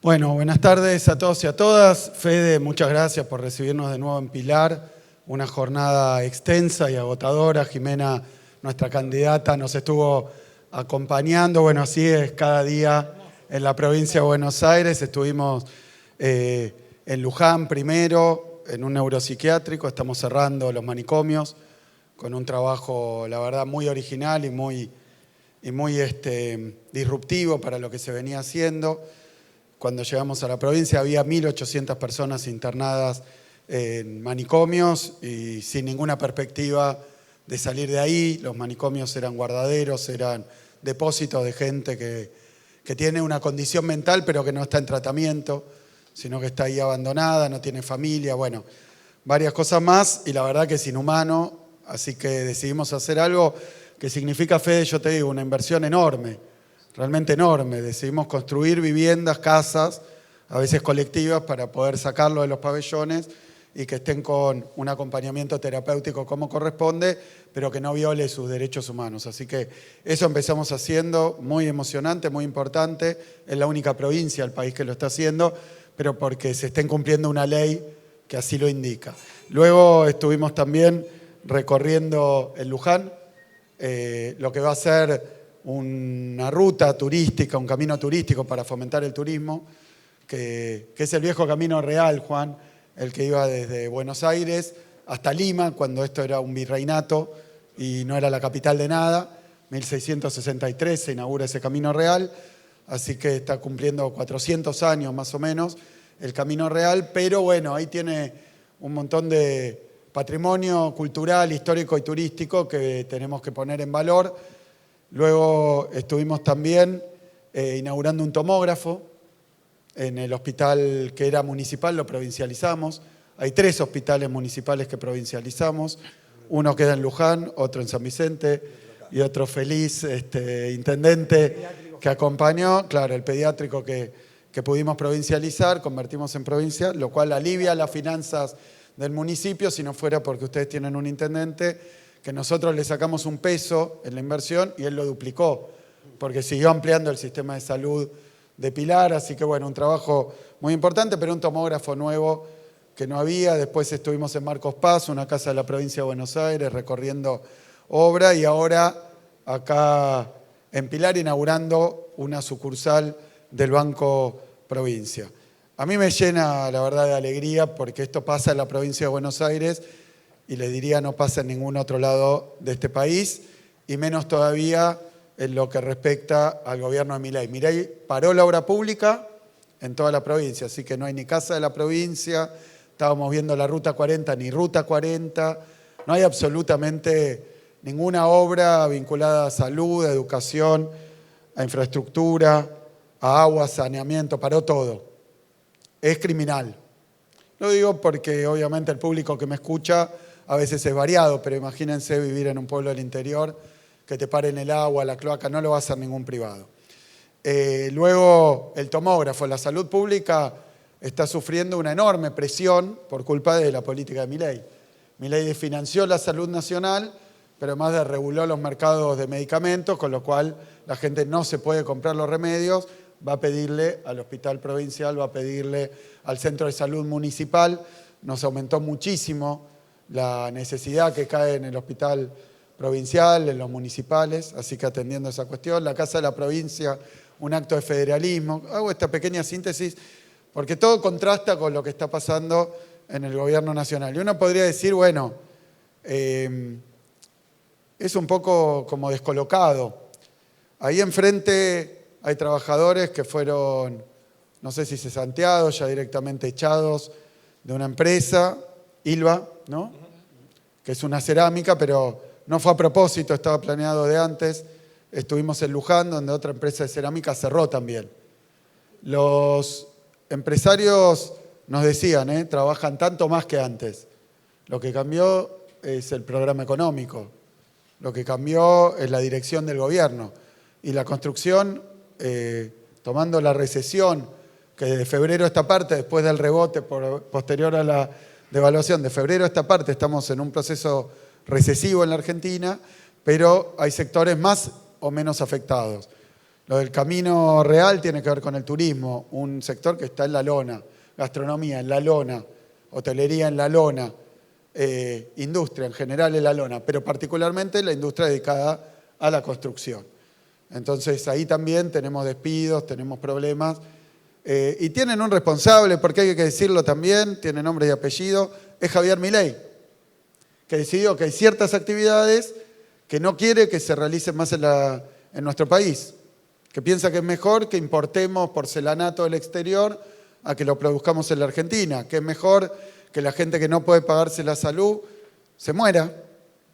Bueno, buenas tardes a todos y a todas. Fede, muchas gracias por recibirnos de nuevo en Pilar. Una jornada extensa y agotadora. Jimena, nuestra candidata, nos estuvo acompañando. Bueno, así es cada día en la provincia de Buenos Aires. Estuvimos en Luján primero, en un neuropsiquiátrico. Estamos cerrando los manicomios con un trabajo, la verdad, muy original y muy disruptivo para lo que se venía haciendo. Cuando llegamos a la provincia había 1.800 personas internadas en manicomios y sin ninguna perspectiva de salir de ahí. Los manicomios eran guardaderos, eran depósitos de gente que tiene una condición mental pero que no está en tratamiento, sino que está ahí abandonada, no tiene familia, bueno, varias cosas más, y la verdad que es inhumano, así que decidimos hacer algo que significa, Fede, yo te digo, una inversión enorme. Realmente enorme. Decidimos construir viviendas, casas, a veces colectivas, para poder sacarlo de los pabellones y que estén con un acompañamiento terapéutico como corresponde, pero que no viole sus derechos humanos. Así que eso empezamos haciendo, muy emocionante, muy importante. Es la única provincia del país que lo está haciendo, pero porque se está incumpliendo una ley que así lo indica. Luego estuvimos también recorriendo en Luján, lo que va a ser una ruta turística, un camino turístico para fomentar el turismo, que es el viejo camino real, Juan, el que iba desde Buenos Aires hasta Lima, cuando esto era un virreinato y no era la capital de nada. 1663 se inaugura ese camino real, así que está cumpliendo 400 años más o menos el camino real, pero bueno, ahí tiene un montón de patrimonio cultural, histórico y turístico que tenemos que poner en valor. Luego estuvimos también inaugurando un tomógrafo en el hospital que era municipal, lo provincializamos. Hay 3 hospitales municipales que provincializamos. Uno queda en Luján, otro en San Vicente y otro feliz intendente que acompañó. Claro, el pediátrico que pudimos provincializar, convertimos en provincia, lo cual alivia las finanzas del municipio, si no fuera porque ustedes tienen un intendente que nosotros le sacamos un peso en la inversión y él lo duplicó, porque siguió ampliando el sistema de salud de Pilar, así que bueno, un trabajo muy importante, pero un tomógrafo nuevo que no había. Después estuvimos en Marcos Paz, una casa de la provincia de Buenos Aires, recorriendo obra, y ahora acá en Pilar inaugurando una sucursal del Banco Provincia. A mí me llena, la verdad, de alegría, porque esto pasa en la provincia de Buenos Aires, y les diría no pasa en ningún otro lado de este país, y menos todavía en lo que respecta al gobierno de Milei. Milei paró la obra pública en toda la provincia, así que no hay ni casa de la provincia, estábamos viendo la Ruta 40, ni Ruta 40, no hay absolutamente ninguna obra vinculada a salud, a educación, a infraestructura, a agua, saneamiento, paró todo. Es criminal. Lo digo porque obviamente el público que me escucha a veces es variado, pero imagínense vivir en un pueblo del interior, que te paren el agua, la cloaca, no lo va a hacer ningún privado. Luego el tomógrafo, la salud pública está sufriendo una enorme presión por culpa de la política de Milei. Milei desfinanció la salud nacional, pero además desreguló los mercados de medicamentos, con lo cual la gente no se puede comprar los remedios, va a pedirle al hospital provincial, va a pedirle al centro de salud municipal. Nos aumentó muchísimo la necesidad que cae en el hospital provincial, en los municipales, así que atendiendo esa cuestión. La Casa de la Provincia, un acto de federalismo. Hago esta pequeña síntesis porque todo contrasta con lo que está pasando en el gobierno nacional. Y uno podría decir, bueno, es un poco como descolocado. Ahí enfrente hay trabajadores que fueron, no sé si cesanteados, ya directamente echados de una empresa, Ilva, ¿no? Que es una cerámica, pero no fue a propósito, estaba planeado de antes. Estuvimos en Luján, donde otra empresa de cerámica cerró también. Los empresarios nos decían, trabajan tanto más que antes. Lo que cambió es el programa económico, lo que cambió es la dirección del gobierno. Y la construcción, tomando la recesión, que de febrero a esta parte, después del rebote posterior a la devaluación, de febrero a esta parte estamos en un proceso recesivo en la Argentina, pero hay sectores más o menos afectados. Lo del camino real tiene que ver con el turismo, un sector que está en la lona, gastronomía en la lona, hotelería en la lona, industria en general en la lona, pero particularmente la industria dedicada a la construcción. Entonces ahí también tenemos despidos, tenemos problemas, y tienen un responsable, porque hay que decirlo también, tiene nombre y apellido, es Javier Milei, que decidió que hay ciertas actividades que no quiere que se realicen más en nuestro país, que piensa que es mejor que importemos porcelanato del exterior a que lo produzcamos en la Argentina, que es mejor que la gente que no puede pagarse la salud se muera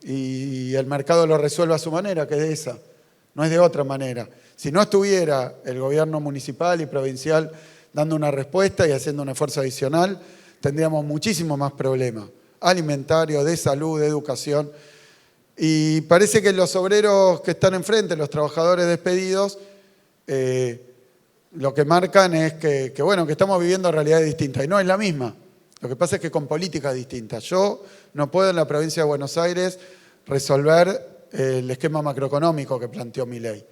y el mercado lo resuelva a su manera, que es de esa, no es de otra manera. Si no estuviera el gobierno municipal y provincial dando una respuesta y haciendo un esfuerzo adicional, tendríamos muchísimo más problemas, alimentarios, de salud, de educación. Y parece que los obreros que están enfrente, los trabajadores despedidos, lo que marcan es que estamos viviendo realidades distintas, y no es la misma. Lo que pasa es que con políticas distintas. Yo no puedo en la provincia de Buenos Aires resolver el esquema macroeconómico que planteó Milei.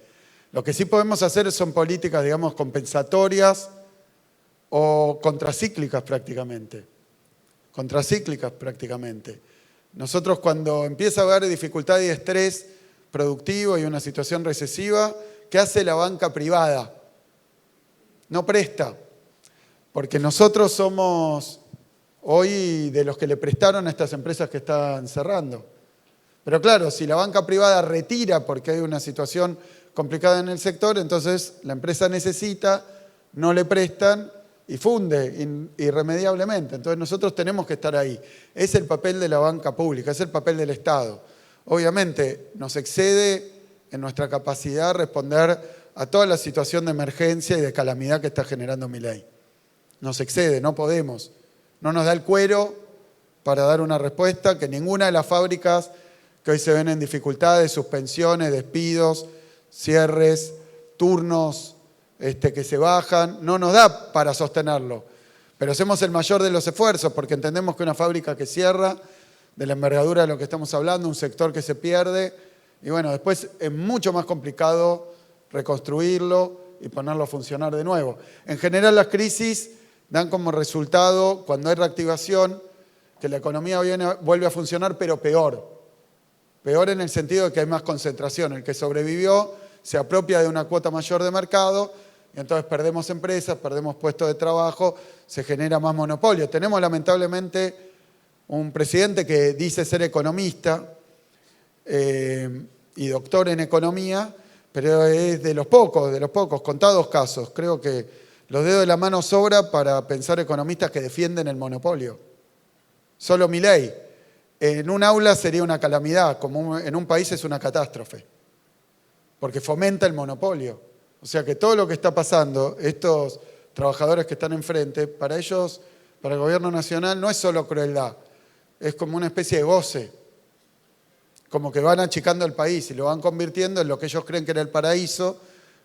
Lo que sí podemos hacer son políticas, digamos, compensatorias o contracíclicas prácticamente. Contracíclicas prácticamente. Nosotros cuando empieza a haber dificultad y estrés productivo y una situación recesiva, ¿qué hace la banca privada? No presta, porque nosotros somos hoy de los que le prestaron a estas empresas que están cerrando. Pero claro, si la banca privada retira porque hay una situación complicada en el sector, entonces la empresa necesita, no le prestan y funde irremediablemente. Entonces nosotros tenemos que estar ahí. Es el papel de la banca pública, es el papel del Estado. Obviamente nos excede en nuestra capacidad responder a toda la situación de emergencia y de calamidad que está generando Milei. Nos excede, no podemos. No nos da el cuero para dar una respuesta que ninguna de las fábricas que hoy se ven en dificultades, suspensiones, despidos, cierres, turnos que se bajan, no nos da para sostenerlo. Pero hacemos el mayor de los esfuerzos porque entendemos que una fábrica que cierra, de la envergadura de lo que estamos hablando, un sector que se pierde, y bueno, después es mucho más complicado reconstruirlo y ponerlo a funcionar de nuevo. En general las crisis dan como resultado, cuando hay reactivación, que la economía vuelve a funcionar, pero peor. Peor en el sentido de que hay más concentración. El que sobrevivió se apropia de una cuota mayor de mercado y entonces perdemos empresas, perdemos puestos de trabajo, se genera más monopolio. Tenemos lamentablemente un presidente que dice ser economista y doctor en economía, pero es de los pocos, contados casos. Creo que los dedos de la mano sobra para pensar economistas que defienden el monopolio. Solo Milei. En un aula sería una calamidad, como en un país es una catástrofe, porque fomenta el monopolio. O sea que todo lo que está pasando, estos trabajadores que están enfrente, para ellos, para el gobierno nacional, no es solo crueldad, es como una especie de goce, como que van achicando el país y lo van convirtiendo en lo que ellos creen que era el paraíso,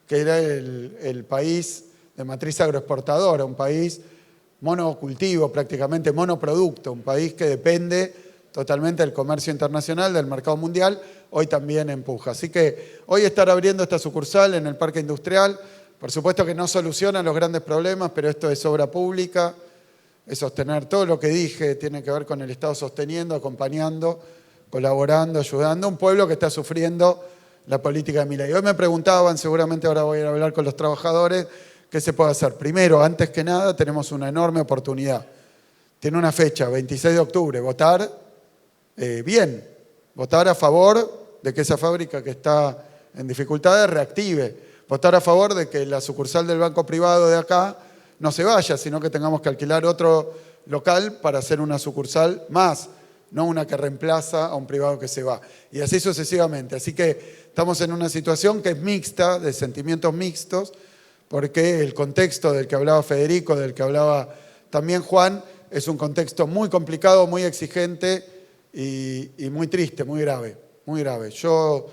que era el país de matriz agroexportadora, un país monocultivo prácticamente, monoproducto, un país que depende totalmente del comercio internacional, del mercado mundial, hoy también empuja. Así que hoy estar abriendo esta sucursal en el Parque Industrial, por supuesto que no soluciona los grandes problemas, pero esto es obra pública, es sostener todo lo que dije, tiene que ver con el Estado sosteniendo, acompañando, colaborando, ayudando, un pueblo que está sufriendo la política de Milei. Hoy me preguntaban, seguramente ahora voy a ir a hablar con los trabajadores, ¿qué se puede hacer? Primero, antes que nada, tenemos una enorme oportunidad. Tiene una fecha, 26 de octubre, votar bien, votar a favor de que esa fábrica que está en dificultades reactive, votar a favor de que la sucursal del banco privado de acá no se vaya, sino que tengamos que alquilar otro local para hacer una sucursal más, no una que reemplaza a un privado que se va. Y así sucesivamente. Así que estamos en una situación que es mixta, de sentimientos mixtos, porque el contexto del que hablaba Federico, del que hablaba también Juan, es un contexto muy complicado, muy exigente y muy triste, muy grave, muy grave. Yo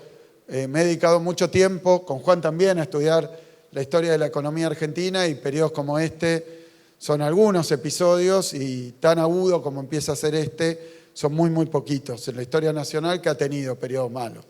me he dedicado mucho tiempo, con Juan también, a estudiar la historia de la economía argentina y periodos como este son algunos episodios y tan agudo como empieza a ser este, son muy, muy poquitos en la historia nacional que ha tenido periodos malos.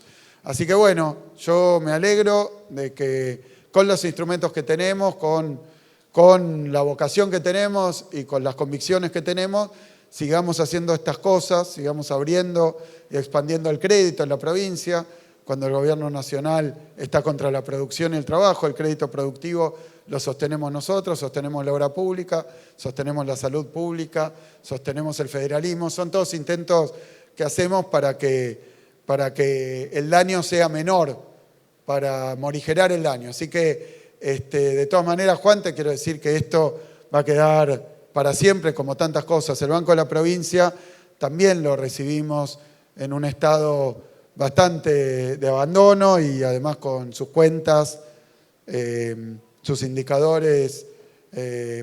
Así que bueno, yo me alegro de que los instrumentos que tenemos, con la vocación que tenemos y con las convicciones que tenemos, sigamos haciendo estas cosas, sigamos abriendo y expandiendo el crédito en la provincia. Cuando el gobierno nacional está contra la producción y el trabajo, el crédito productivo lo sostenemos nosotros, sostenemos la obra pública, sostenemos la salud pública, sostenemos el federalismo. Son todos intentos que hacemos para que el daño sea menor, para morigerar el daño. Así que, de todas maneras, Juan, te quiero decir que esto va a quedar para siempre, como tantas cosas. El Banco de la Provincia también lo recibimos en un estado bastante de abandono y además con sus cuentas, sus indicadores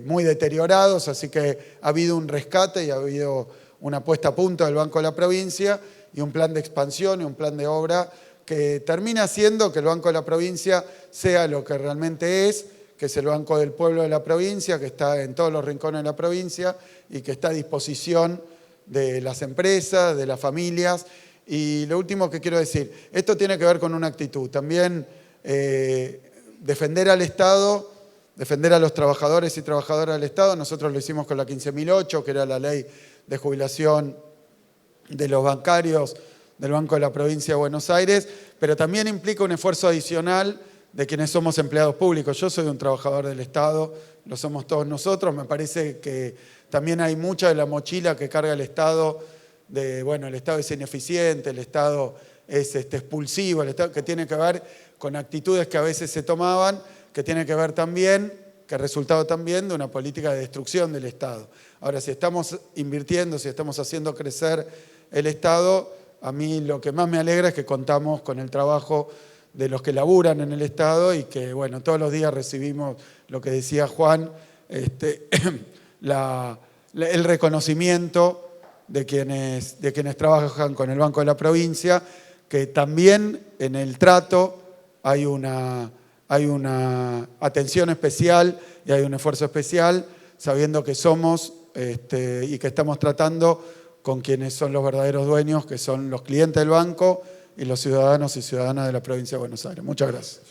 muy deteriorados, así que ha habido un rescate y ha habido una puesta a punto del Banco de la Provincia y un plan de expansión y un plan de obra que termina haciendo que el Banco de la Provincia sea lo que realmente es, que es el banco del pueblo de la provincia, que está en todos los rincones de la provincia y que está a disposición de las empresas, de las familias. Y lo último que quiero decir, esto tiene que ver con una actitud. También defender al Estado, defender a los trabajadores y trabajadoras del Estado. Nosotros lo hicimos con la 15.008, que era la ley de jubilación de los bancarios del Banco de la Provincia de Buenos Aires, pero también implica un esfuerzo adicional de quienes somos empleados públicos. Yo soy un trabajador del Estado, lo somos todos nosotros. Me parece que también hay mucha de la mochila que carga el Estado, el Estado es ineficiente, el Estado es expulsivo, el Estado, que tiene que ver con actitudes que a veces se tomaban, que tiene que ver también, que resultado también de una política de destrucción del Estado. Ahora, si estamos invirtiendo, si estamos haciendo crecer el Estado, a mí lo que más me alegra es que contamos con el trabajo de los que laburan en el Estado y que, todos los días recibimos lo que decía Juan, el reconocimiento de quienes trabajan con el Banco de la Provincia, que también en el trato hay una atención especial y hay un esfuerzo especial, sabiendo que somos y que estamos tratando con quienes son los verdaderos dueños, que son los clientes del banco y los ciudadanos y ciudadanas de la provincia de Buenos Aires. Muchas gracias.